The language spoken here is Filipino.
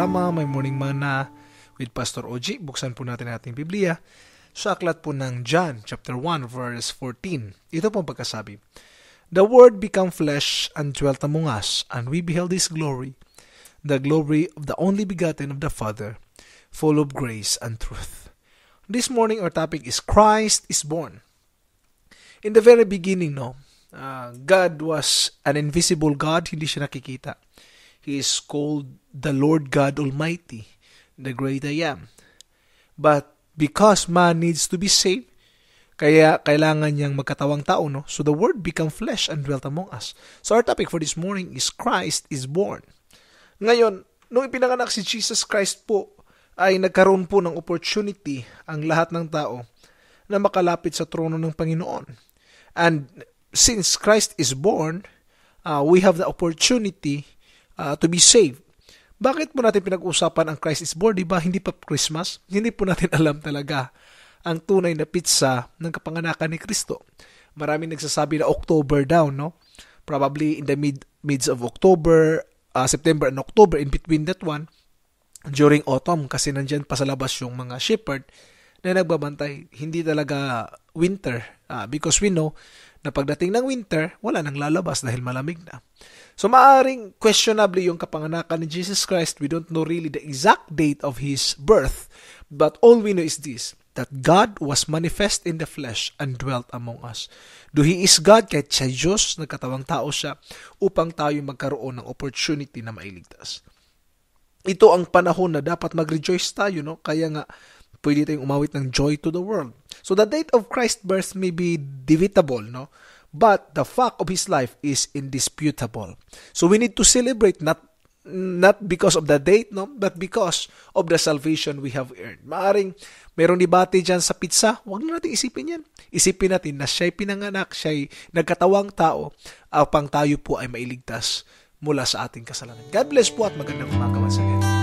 programa, My Morning Manna with Pastor OG. Buksan po natin ating Biblia sa aklat po ng John, chapter 1, verse 14. Ito po ang pagkasabi. The Word became flesh and dwelt among us, and we beheld His glory, the glory of the only begotten of the Father, full of grace and truth. This morning, our topic is Christ is born. In the very beginning, God was an invisible God, hindi siya nakikita. He is called the Lord God Almighty, the great I am. But because man needs to be saved, kaya kailangan niyang magkatawang tao, no? So the Word became flesh and dwelt among us. So our topic for this morning is Christ is born. Ngayon, nung ipinanganak si Jesus Christ po, ay nagkaroon po ng opportunity ang lahat ng tao na makalapit sa trono ng Panginoon. And since Christ is born, we have the opportunity to be saved. Bakit po natin pinag-usapan ang Christ is born? Diba hindi pa Christmas? Hindi po natin alam talaga ang tunay na pitsa ng kapanganakan ni Kristo. Maraming nagsasabi na October daw, no? Probably in the mids of October, September and October, in between that one, during autumn, kasi nandyan pa sa labas yung mga shepherd na nagbabantay. Hindi talaga winter, because we know na pagdating ng winter, wala nang lalabas dahil malamig na. So maaring questionable yung kapanganakan ni Jesus Christ. We don't know really the exact date of His birth, but all we know is this, that God was manifest in the flesh and dwelt among us. He is God, kahit siya Diyos, nagkatawang tao siya, upang tayo magkaroon ng opportunity na mailigtas. Ito ang panahon na dapat mag-rejoice tayo, no? Kaya nga, pwede tayong umawit ng joy to the world. So the date of Christ's birth may be debatable, no? But the fact of His life is indisputable. So we need to celebrate not because of the date, no, but because of the salvation we have earned. Maaring mayroong debate dyan sa pizza, huwag na natin isipin yan. Isipin natin na siya'y pinanganak, siya'y nagkatawang tao, upang tayo po ay mailigtas mula sa ating kasalanan. God bless po at magandang umaga once again.